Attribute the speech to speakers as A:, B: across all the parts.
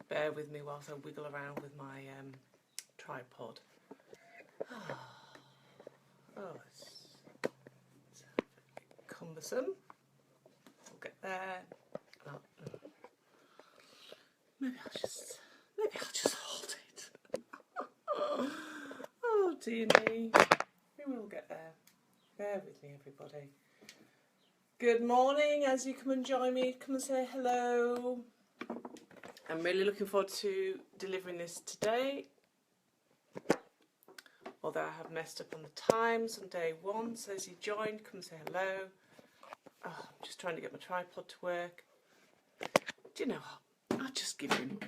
A: bear with me whilst I wiggle around with my tripod. Oh, it's cumbersome. We'll get there. Maybe I'll just hold it. Oh dear me. We will get there. Bear with me, everybody. Good morning. As you come and join me, come and say hello. I'm really looking forward to delivering this today. Although I have messed up on the times on day one, so as you joined, come and say hello. Oh, I'm just trying to get my tripod to work. Do you know what? I'll just give in.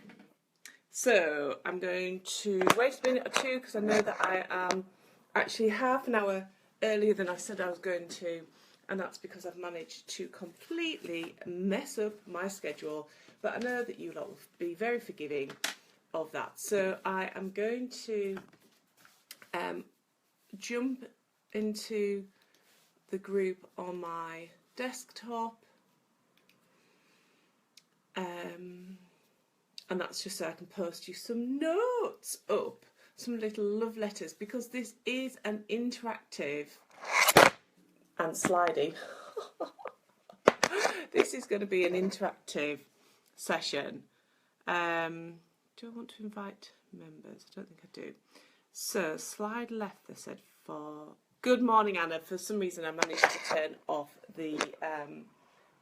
A: So I'm going to wait a minute or two because I know that I am actually half an hour earlier than I said I was going to, and that's because I've managed to completely mess up my schedule, but I know that you lot will be very forgiving of that. So I am going to jump into the group on my desktop, and that's just so I can post you some notes up, some little love letters, because this is an interactive and sliding. This is going to be an interactive session. Do I want to invite members? I don't think I do. So slide left, they said, for good morning, Anna. For some reason I managed to turn off the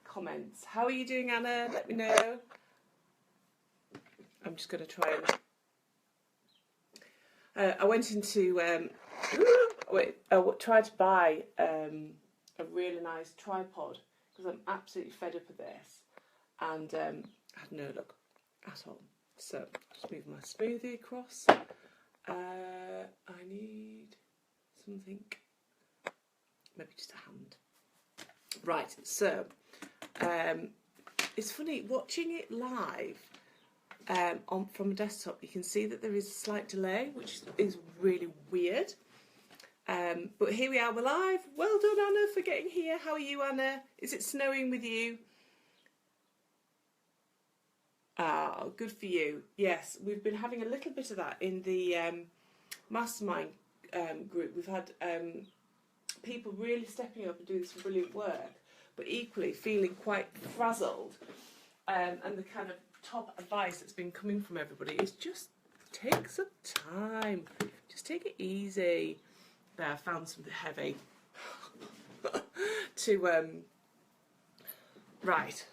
A: comments. How are you doing, Anna? Let me know. I'm just going to try and I went into I tried to buy a really nice tripod because I'm absolutely fed up of this, and I had no luck at all. So I'll just move my smoothie across. I need something, maybe just a hand. Right, so it's funny watching it live from a desktop. You can see that there is a slight delay, which is really weird. But here we are, we're live. Well done, Anna, for getting here. How are you, Anna? Is it snowing with you? Ah, good for you. Yes, we've been having a little bit of that in the mastermind group. We've had people really stepping up and doing some brilliant work, but equally feeling quite frazzled. And the kind of top advice that's been coming from everybody is just take some time. Just take it easy. There, I found something heavy to right.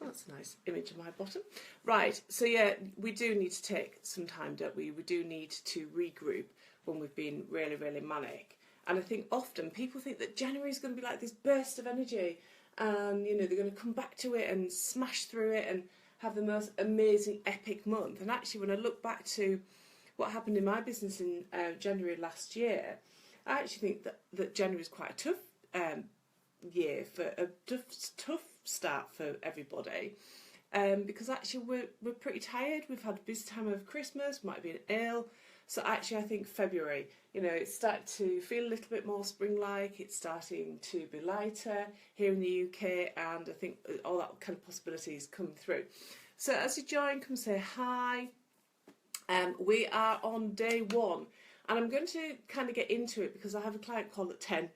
A: That's a nice image of my bottom. Right, so yeah, we do need to take some time, don't we? We do need to regroup when we've been really, really manic. And I think often people think that January is going to be like this burst of energy, and you know they're going to come back to it and smash through it and have the most amazing, epic month. And actually, when I look back to what happened in my business in January last year, I actually think that January is quite a tough year, for a tough start for everybody, because actually we're pretty tired. We've had a busy time over Christmas, might have been ill, so actually I think February, you know, it's starting to feel a little bit more spring-like. It's starting to be lighter here in the UK, and I think all that kind of possibilities come through. So as you join, come say hi. We are on day one, and I'm going to kind of get into it because I have a client call at 10.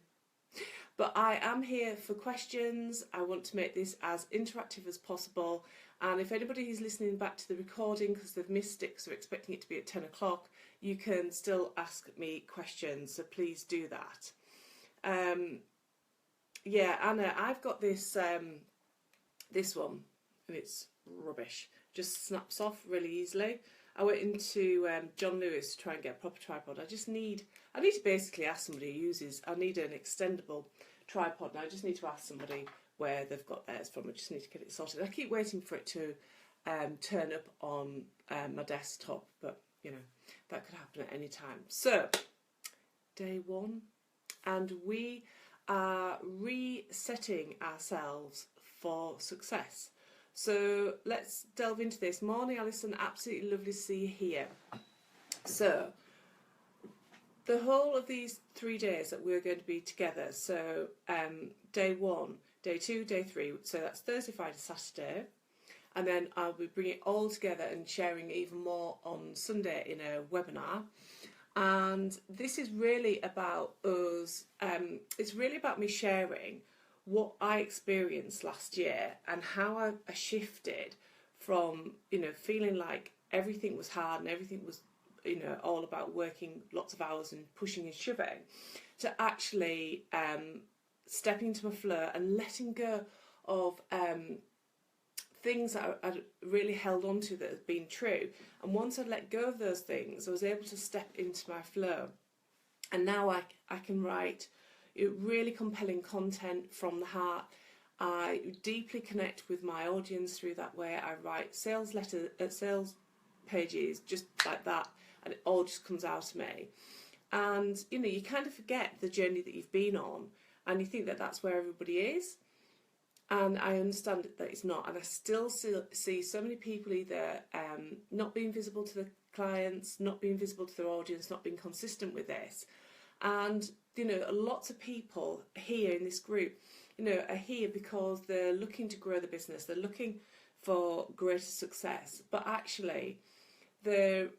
A: But I am here for questions. I want to make this as interactive as possible. And if anybody is listening back to the recording because they've missed it because they're expecting it to be at 10 o'clock, you can still ask me questions. So please do that. Yeah, Anna, I've got this this one, and it's rubbish. Just snaps off really easily. I went into John Lewis to try and get a proper tripod. I need to basically ask somebody who uses, I need an extendable tripod, and I just need to ask somebody where they've got theirs from. I just need to get it sorted. I keep waiting for it to turn up on my desktop, but you know, that could happen at any time. So, day one, and we are resetting ourselves for success. So let's delve into this. Morning, Alison, absolutely lovely to see you here. So, the whole of these 3 days that we're going to be together, so day one, day two, day three, so that's Thursday, Friday, Saturday, and then I'll be bringing it all together and sharing even more on Sunday in a webinar. And this is really about us, it's really about me sharing what I experienced last year and how I shifted from, feeling like everything was hard and everything was, all about working lots of hours and pushing and shoving, to actually stepping into my flow and letting go of things that I'd really held on to that had been true. And once I'd let go of those things, I was able to step into my flow. And now I can write really compelling content from the heart. I deeply connect with my audience through that way. I write sales pages just like that, and it all just comes out of me. And, you kind of forget the journey that you've been on, and you think that that's where everybody is. And I understand that it's not. And I still see so many people either not being visible to the clients, not being visible to their audience, not being consistent with this. And, lots of people here in this group, are here because they're looking to grow the business. They're looking for greater success. But actually, they're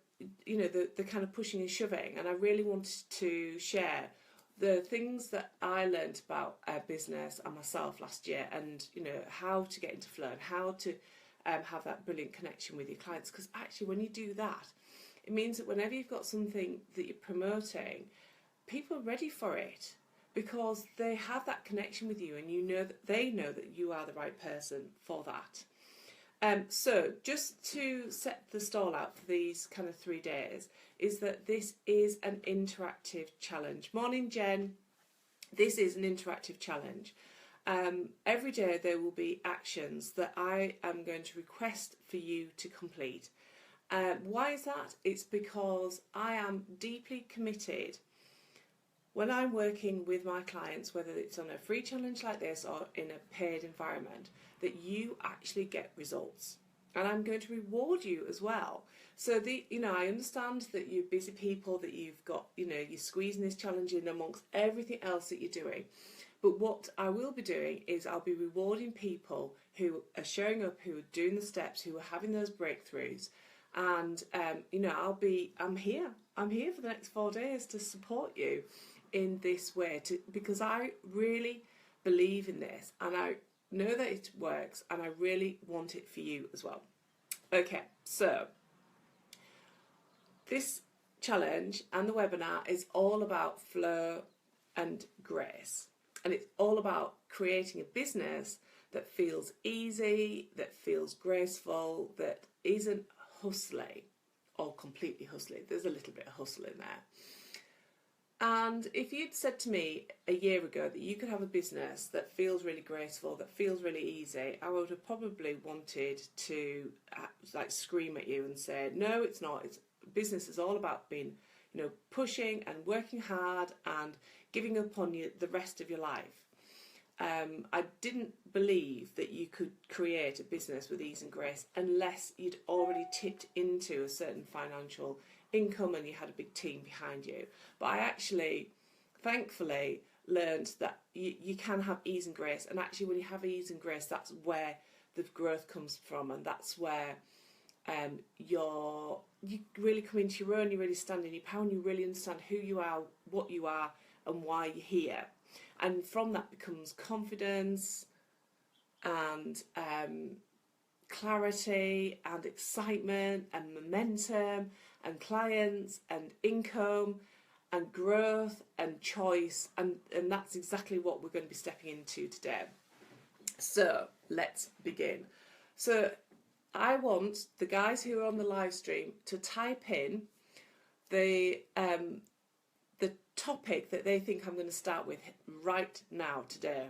A: kind of pushing and shoving. And I really wanted to share the things that I learned about business and myself last year, and how to get into flow and how to have that brilliant connection with your clients. Because actually, when you do that, it means that whenever you've got something that you're promoting, people are ready for it because they have that connection with you, and they know that you are the right person for that. So just to set the stall out for these kind of 3 days, is that this is an interactive challenge. Morning, Jen. This is an interactive challenge. Every day there will be actions that I am going to request for you to complete. Why is that? It's because I am deeply committed when I'm working with my clients, whether it's on a free challenge like this or in a paid environment, that you actually get results. And I'm going to reward you as well. So I understand that you're busy people, that you've got, you're squeezing this challenge in amongst everything else that you're doing. But what I will be doing is I'll be rewarding people who are showing up, who are doing the steps, who are having those breakthroughs. And, I'm here for the next 4 days to support you in this way, because I really believe in this, and I know that it works, and I really want it for you as well. Okay, so this challenge and the webinar is all about flow and grace, and it's all about creating a business that feels easy, that feels graceful, that isn't hustly or completely hustly. There's a little bit of hustle in there. And if you'd said to me a year ago that you could have a business that feels really graceful, that feels really easy, I would have probably wanted to scream at you and say, no, it's not. Business is all about being, pushing and working hard and giving up on the rest of your life. I didn't believe that you could create a business with ease and grace unless you'd already tipped into a certain financial income and you had a big team behind you. But I actually, thankfully, learned that you can have ease and grace. And actually, when you have ease and grace, that's where the growth comes from, and that's where you really come into your own, you really stand in your power, and you really understand who you are, what you are, and why you're here. And from that becomes confidence and clarity and excitement and momentum and clients and income and growth and choice, and that's exactly what we're going to be stepping into today. So let's begin. So I want the guys who are on the live stream to type in the topic that they think I'm going to start with right now today.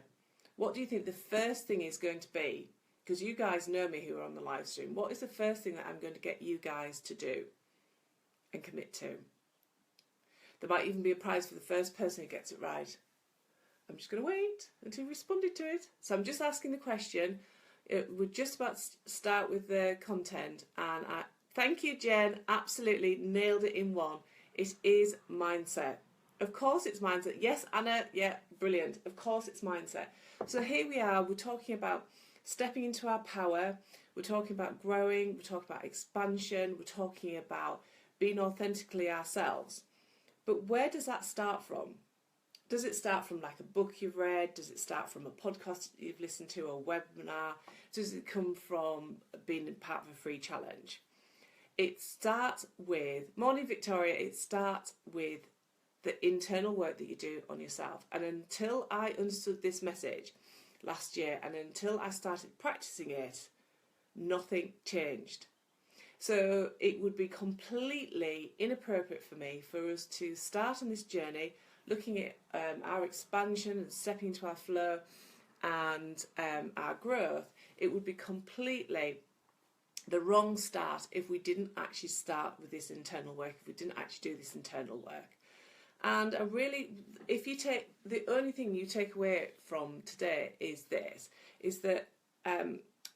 A: What do you think the first thing is going to be? Because you guys know me who are on the live stream. What is the first thing that I'm going to get you guys to do and commit to? There might even be a prize for the first person who gets it right. I'm just going to wait until you responded to it. So I'm just asking the question. We're just about to start with the content. And thank you, Jen. Absolutely nailed it in one. It is mindset. Of course it's mindset. Yes, Anna. Yeah, brilliant. Of course it's mindset. So here we are. We're talking about stepping into our power, we're talking about growing, we're talking about expansion, we're talking about being authentically ourselves. But where does that start from? Does it start from like a book you've read? Does it start from a podcast you've listened to, or a webinar? Does it come from being part of a free challenge? It starts with, Morning Victoria, it starts with the internal work that you do on yourself. And until I understood this message last year, and until I started practicing it, nothing changed. So it would be completely inappropriate for me for us to start on this journey looking at our expansion and stepping into our flow and our growth. It would be completely the wrong start if we didn't actually start with this internal work, if we didn't actually do this internal work. And I really, if you take, the only thing you take away from today is this, is that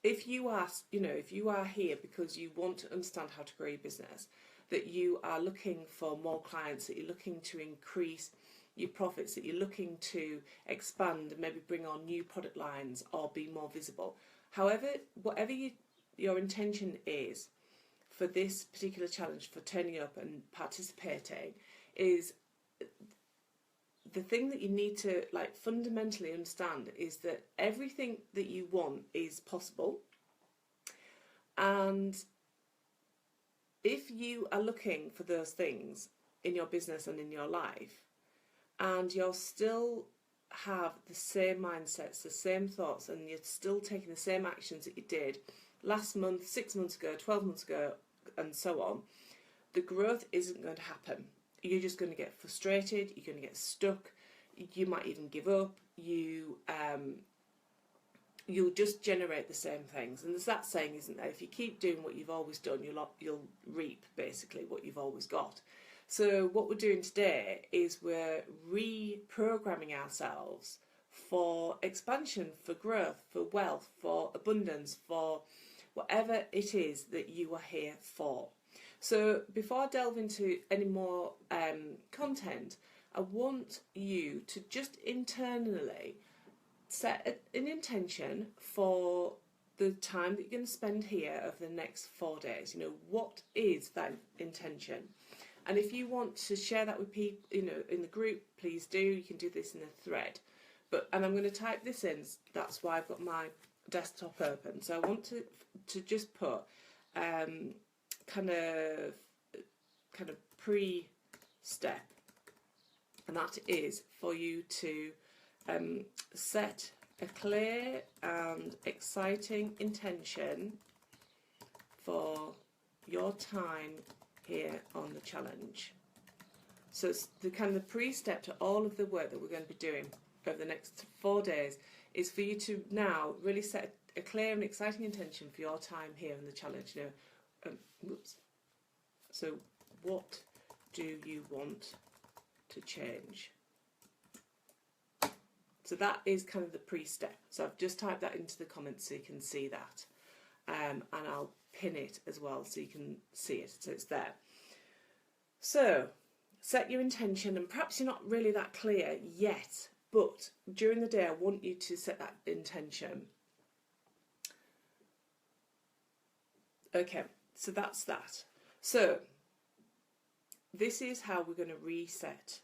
A: if you are, if you are here because you want to understand how to grow your business, that you are looking for more clients, that you're looking to increase your profits, that you're looking to expand and maybe bring on new product lines or be more visible. However, whatever your intention is for this particular challenge, for turning up and participating, is the thing that you need to fundamentally understand is that everything that you want is possible. And if you are looking for those things in your business and in your life, and you're still have the same mindsets, the same thoughts, and you're still taking the same actions that you did last month, 6 months ago, 12 months ago, and so on, the growth isn't going to happen. You're just going to get frustrated, you're going to get stuck, you might even give up, you'll just generate the same things. And there's that saying, isn't there? If you keep doing what you've always done, you'll reap basically what you've always got. So what we're doing today is we're reprogramming ourselves for expansion, for growth, for wealth, for abundance, for whatever it is that you are here for. So before I delve into any more content, I want you to just internally set an intention for the time that you're going to spend here over the next 4 days. What is that intention? And if you want to share that with people, in the group, please do. You can do this in a thread. And I'm going to type this in. That's why I've got my desktop open. So I want to just put kind of pre-step, and that is for you to set a clear and exciting intention for your time here on the challenge. So it's the kind of pre-step to all of the work that we're going to be doing over the next 4 days is for you to now really set a clear and exciting intention for your time here in the challenge. So what do you want to change? So that is kind of the pre-step. So I've just typed that into the comments so you can see that. And I'll pin it as well so you can see it, so it's there. So set your intention, and perhaps you're not really that clear yet, but during the day I want you to set that intention. Okay, so that's that. So this is how we're going to reset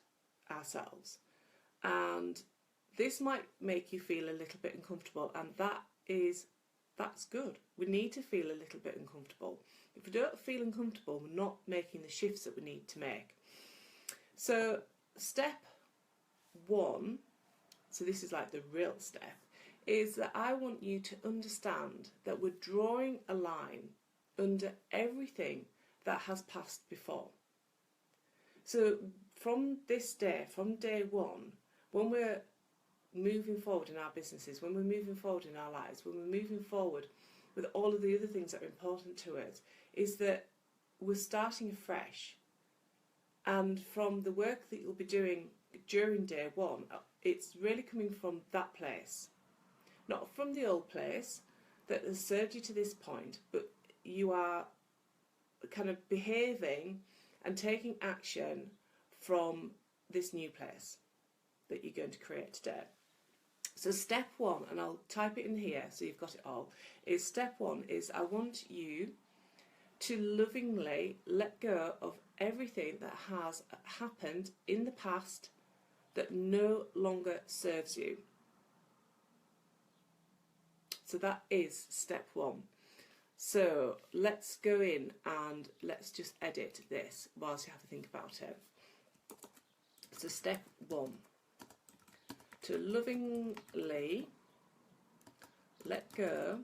A: ourselves, and this might make you feel a little bit uncomfortable, and that's good. We need to feel a little bit uncomfortable. If we don't feel uncomfortable, we're not making the shifts that we need to make. So step 1, so this is like the real step, is that I want you to understand that we're drawing a line under everything that has passed before. So from this day, from day 1, when we're moving forward in our businesses, when we're moving forward in our lives, when we're moving forward with all of the other things that are important to us, is that we're starting afresh. And from the work that you'll be doing during day 1, it's really coming from that place. Not from the old place that has served you to this point, but you are kind of behaving and taking action from this new place that you're going to create today. So step one, and I'll type it in here so you've got it all, is step one is I want you to lovingly let go of everything that has happened in the past that no longer serves you. So that is step one. So let's go in and let's just edit this whilst you have to think about it. So step one, to lovingly let go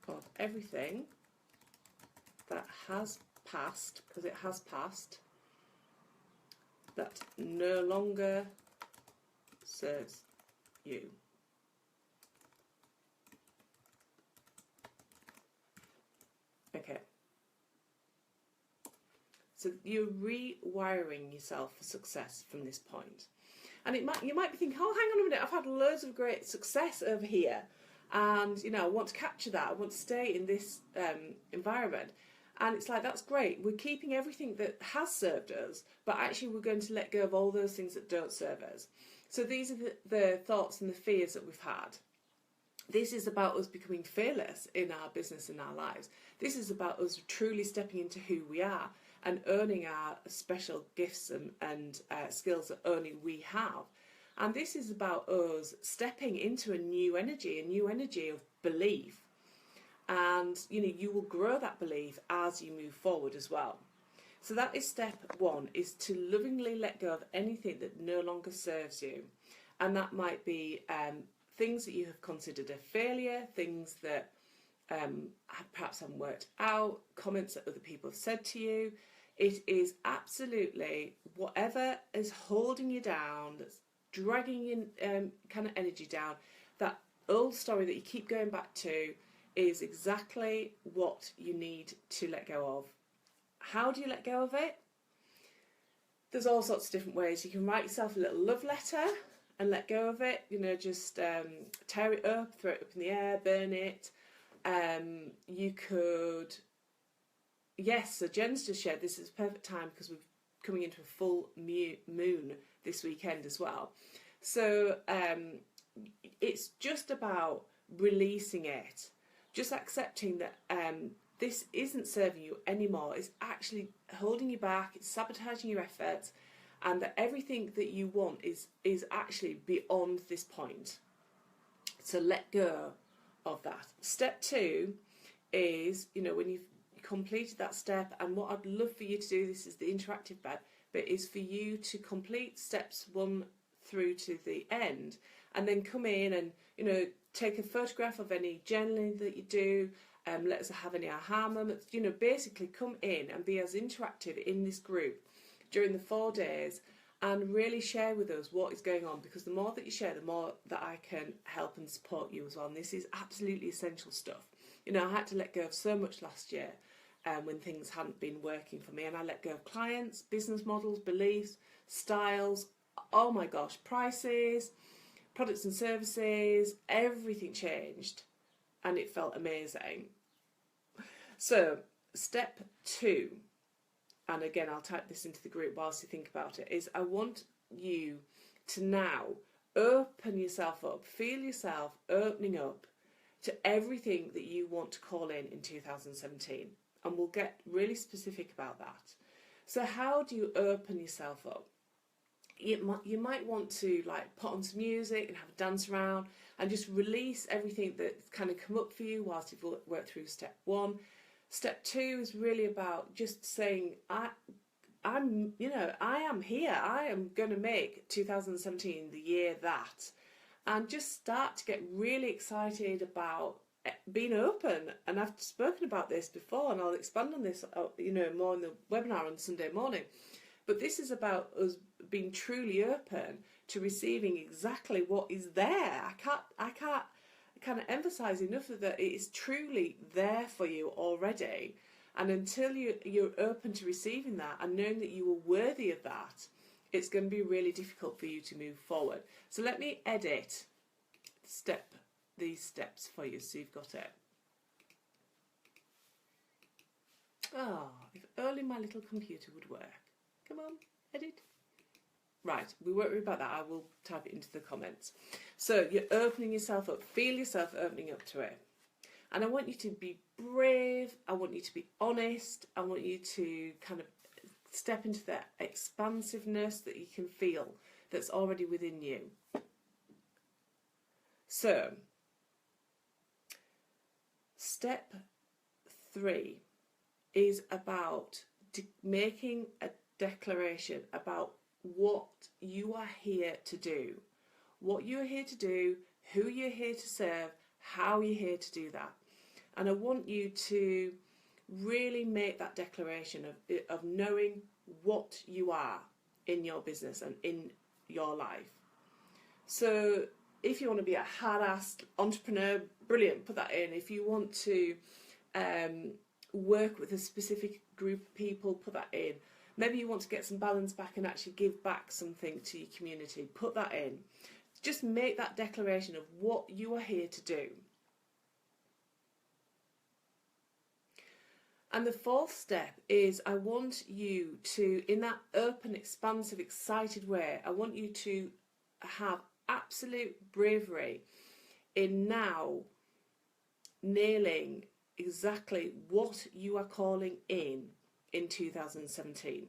A: of everything that has passed, because it has passed, that no longer serves you. Okay. So you're rewiring yourself for success from this point. And you might be thinking, oh, hang on a minute, I've had loads of great success over here. And, you know, I want to capture that. I want to stay in this environment. And it's like, that's great. We're keeping everything that has served us, but actually we're going to let go of all those things that don't serve us. So these are the thoughts and the fears that we've had. This is about us becoming fearless in our business and our lives. This is about us truly stepping into who we are and owning our special gifts and skills that only we have. And this is about us stepping into a new energy of belief. And, you know, you will grow that belief as you move forward as well. So that is step one, is to lovingly let go of anything that no longer serves you. And that might be things that you have considered a failure, things that perhaps haven't worked out, comments that other people have said to you. It is absolutely whatever is holding you down, that's dragging your kind of energy down, that old story that you keep going back to is exactly what you need to let go of. How do you let go of it? There's all sorts of different ways. You can write yourself a little love letter and let go of it. You know, just tear it up, throw it up in the air, burn it. You could, yes, so Jen's just shared, this is a perfect time because we're coming into a full moon this weekend as well. So it's just about releasing it, just accepting that this isn't serving you anymore. It's actually holding you back, it's sabotaging your efforts, and that everything that you want is actually beyond this point. So let go of that. Step two is, you know, when you've completed that step, and what I'd love for you to do, this is the interactive bit, is for you to complete steps 1 through to the end, and then come in and, you know, take a photograph of any journaling that you do. Let us have any aha moments. You know, basically come in and be as interactive in this group during the 4 days and really share with us what is going on, because the more that you share, the more that I can help and support you as well. And this is absolutely essential stuff. You know, I had to let go of so much last year when things hadn't been working for me, and I let go of clients, business models, beliefs, styles, oh my gosh, prices, products and services, everything changed, and it felt amazing. So step 2, and again I'll type this into the group whilst you think about it, is I want you to now open yourself up, feel yourself opening up to everything that you want to call in 2017, and we'll get really specific about that. So how do you open yourself up? You might want to like put on some music and have a dance around and just release everything that's kind of come up for you whilst you've worked through step 1. Step 2 is really about just saying, I am here. I am going to make 2017 the year that, and just start to get really excited about being open. And I've spoken about this before, and I'll expand on this, you know, more in the webinar on Sunday morning. But this is about us being truly open to receiving exactly what is there. I can't kind of emphasize enough of that it is truly there for you already. And until you're open to receiving that and knowing that you are worthy of that, it's going to be really difficult for you to move forward. So let me edit these steps for you so you've got it. Oh, if only my little computer would work. Come on, edit. Right, we won't worry about that. I will type it into the comments. So you're opening yourself up. Feel yourself opening up to it. And I want you to be brave. I want you to be honest. I want you to kind of step into that expansiveness that you can feel that's already within you. So, step 3 is about making a declaration about what you are here to do. What you're here to do, who you're here to serve, how you're here to do that. And I want you to really make that declaration of knowing what you are in your business and in your life. So if you want to be a hard-ass entrepreneur, brilliant, put that in. If you want to work with a specific group of people, put that in. Maybe you want to get some balance back and actually give back something to your community, put that in. Just make that declaration of what you are here to do. And the 4th step is I want you to, in that open, expansive, excited way, I want you to have absolute bravery in now nailing exactly what you are calling in 2017.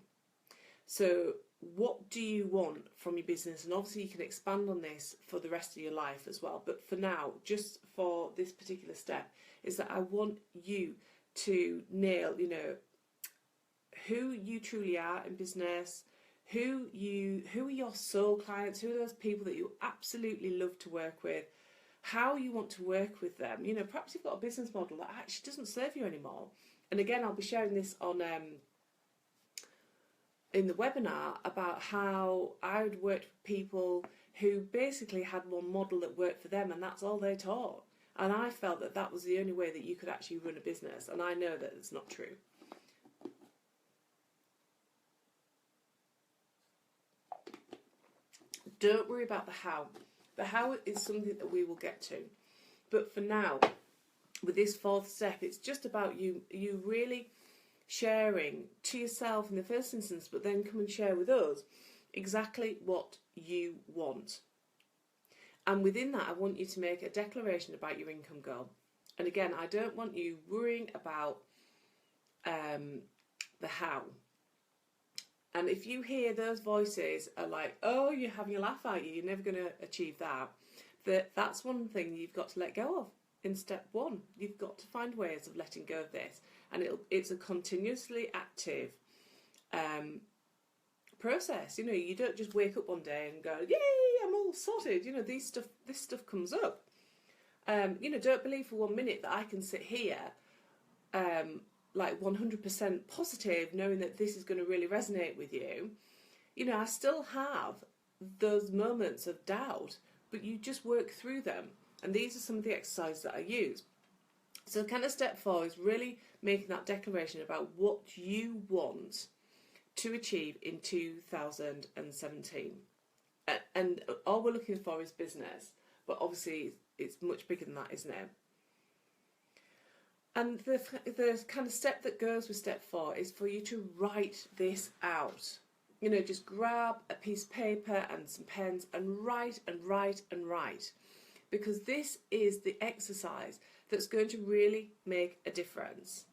A: So what do you want from your business? And obviously you can expand on this for the rest of your life as well. But for now, just for this particular step, is that I want you to nail, who you truly are in business, who are your soul clients, who are those people that you absolutely love to work with, how you want to work with them. Perhaps you've got a business model that actually doesn't serve you anymore. And again, I'll be sharing this on in the webinar about how I would work with people who basically had one model that worked for them and that's all they taught. And I felt that that was the only way that you could actually run a business. And I know that it's not true. Don't worry about the how. The how is something that we will get to. But for now, with this 4th step, it's just about you really sharing to yourself in the first instance, but then come and share with us exactly what you want. And within that, I want you to make a declaration about your income goal. And again, I don't want you worrying about the how. And if you hear those voices are like, oh, you're having a laugh at you, you're never going to achieve that, that's one thing you've got to let go of in step 1. You've got to find ways of letting go of this. And it's a continuously active process. You don't just wake up one day and go, yay, I'm all sorted. This stuff comes up. Don't believe for 1 minute that I can sit here like 100% positive, knowing that this is going to really resonate with you. I still have those moments of doubt, but you just work through them. And these are some of the exercises that I use. So kind of step 4 is really making that declaration about what you want to achieve in 2017. And all we're looking for is business, but obviously it's much bigger than that, isn't it? And the kind of step that goes with step 4 is for you to write this out. Just grab a piece of paper and some pens and write and write and write. Because this is the exercise that's going to really make a difference.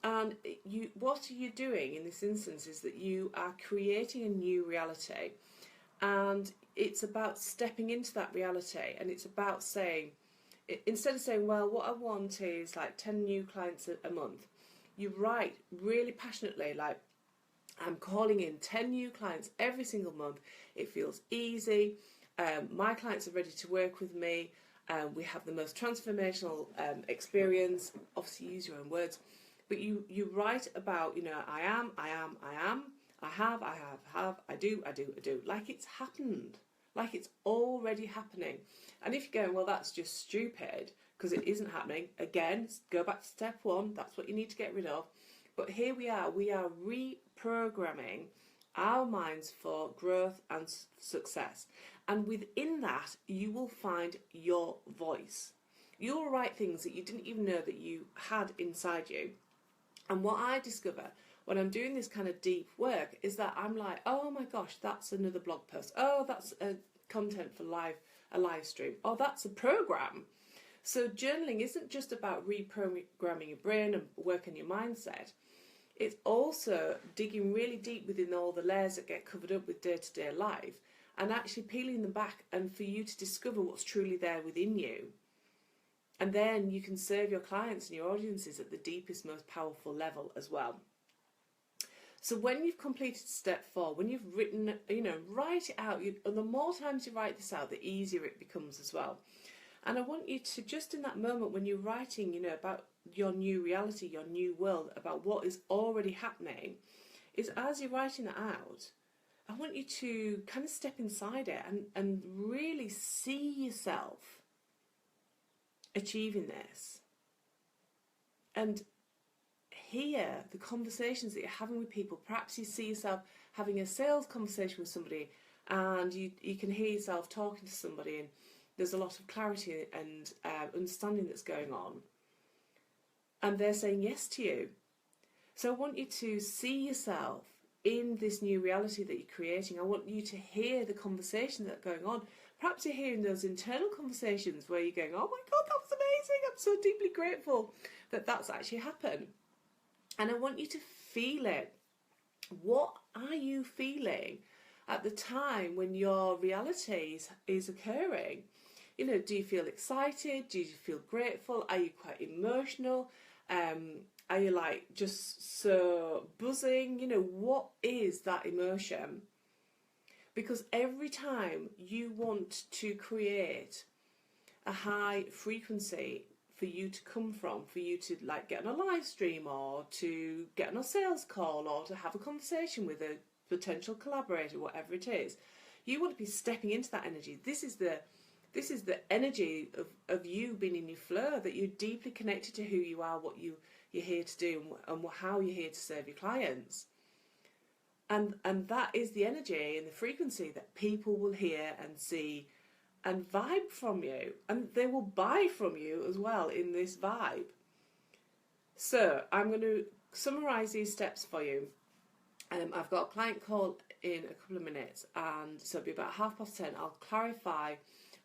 A: And what you're doing in this instance is that you are creating a new reality. And it's about stepping into that reality. And it's about saying, instead of saying, well, what I want is like 10 new clients a month, you write really passionately, like, I'm calling in 10 new clients every single month. It feels easy. My clients are ready to work with me. We have the most transformational experience. Obviously, use your own words. But you write about, I am, I have, I do. Like it's happened. Like it's already happening. And if you're going, well, that's just stupid because it isn't happening. Again, go back to step 1. That's what you need to get rid of. But here we are reprogramming our minds for growth and success. And within that, you will find your voice. You'll write things that you didn't even know that you had inside you. And what I discover when I'm doing this kind of deep work is that I'm like, oh my gosh, that's another blog post. Oh, that's a content for a live stream. Oh, that's a program. So journaling isn't just about reprogramming your brain and working your mindset. It's also digging really deep within all the layers that get covered up with day-to-day life and actually peeling them back and for you to discover what's truly there within you. And then you can serve your clients and your audiences at the deepest, most powerful level as well. So when you've completed step 4, when you've written, write it out. And the more times you write this out, the easier it becomes as well. And I want you to, just in that moment when you're writing, about your new reality, your new world, about what is already happening, is as you're writing it out, I want you to kind of step inside it and really see yourself achieving this. And hear the conversations that you're having with people. Perhaps you see yourself having a sales conversation with somebody and you can hear yourself talking to somebody and there's a lot of clarity and understanding that's going on. And they're saying yes to you. So I want you to see yourself in this new reality that you're creating. I want you to hear the conversations that are going on. Perhaps you're hearing those internal conversations where you're going, oh my God, that was amazing. I'm so deeply grateful that that's actually happened. And I want you to feel it. What are you feeling at the time when your reality is occurring? Do you feel excited? Do you feel grateful? Are you quite emotional? Are you just so buzzing? What is that emotion? Because every time you want to create a high frequency for you to come from, for you to get on a live stream or to get on a sales call or to have a conversation with a potential collaborator, whatever it is, you want to be stepping into that energy. This is the energy of you being in your flow, that you're deeply connected to who you are, what you're here to do and how you're here to serve your clients. And that is the energy and the frequency that people will hear and see and vibe from you, and they will buy from you as well in this vibe. So I'm going to summarise these steps for you. I've got a client call in a couple of minutes, and so it'll be about 10:30. I'll clarify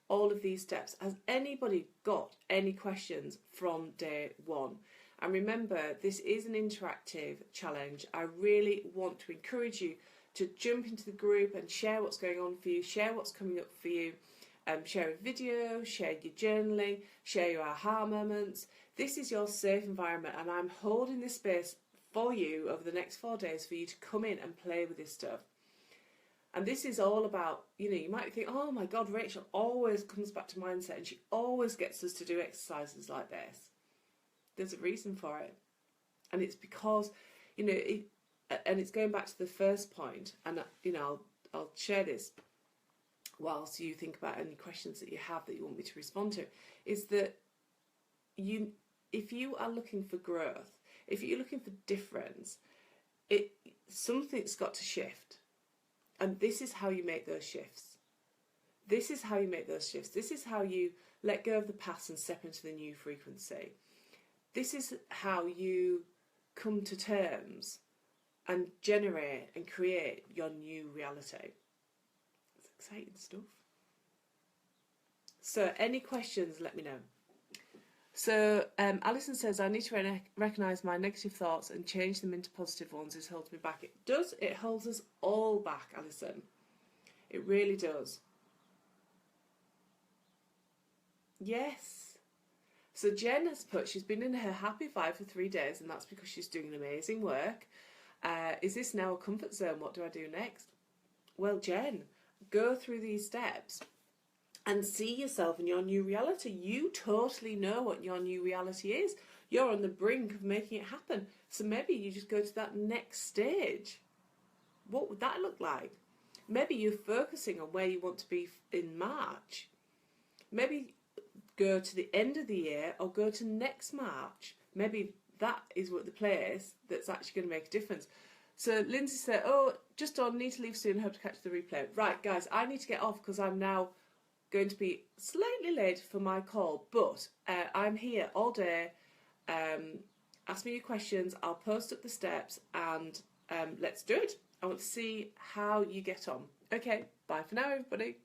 A: all of these steps. Has anybody got any questions from day 1? And remember, this is an interactive challenge. I really want to encourage you to jump into the group and share what's going on for you, share what's coming up for you. Share a video, share your journaling, share your aha moments. This is your safe environment, and I'm holding this space for you over the next 4 days for you to come in and play with this stuff. And this is all about, you might think, oh my God, Rachel always comes back to mindset and she always gets us to do exercises like this. There's a reason for it. And it's because, and it's going back to the first point, and, I'll share this whilst you think about any questions that you have that you want me to respond to, is that if you are looking for growth, if you're looking for difference, something's got to shift. And this is how you make those shifts. This is how you make those shifts. This is how you let go of the past and step into the new frequency. This is how you come to terms and generate and create your new reality. Exciting stuff. So any questions, let me know. So Alison says, I need to recognise my negative thoughts and change them into positive ones. This holds me back. It does. It holds us all back, Alison. It really does. Yes. So Jen has put, she's been in her happy vibe for 3 days, and that's because she's doing amazing work. Is this now a comfort zone? What do I do next? Well, Jen, go through these steps and see yourself in your new reality. You totally know what your new reality is. You're on the brink of making it happen. So maybe you just go to that next stage. What would that look like? Maybe you're focusing on where you want to be in March. Maybe go to the end of the year or go to next March. Maybe that is what the place that's actually going to make a difference. So Lindsay said, oh, just on, need to leave soon, hope to catch the replay. Right, guys, I need to get off because I'm now going to be slightly late for my call, but I'm here all day. ask me your questions. I'll post up the steps and let's do it. I want to see how you get on. Okay, bye for now, everybody.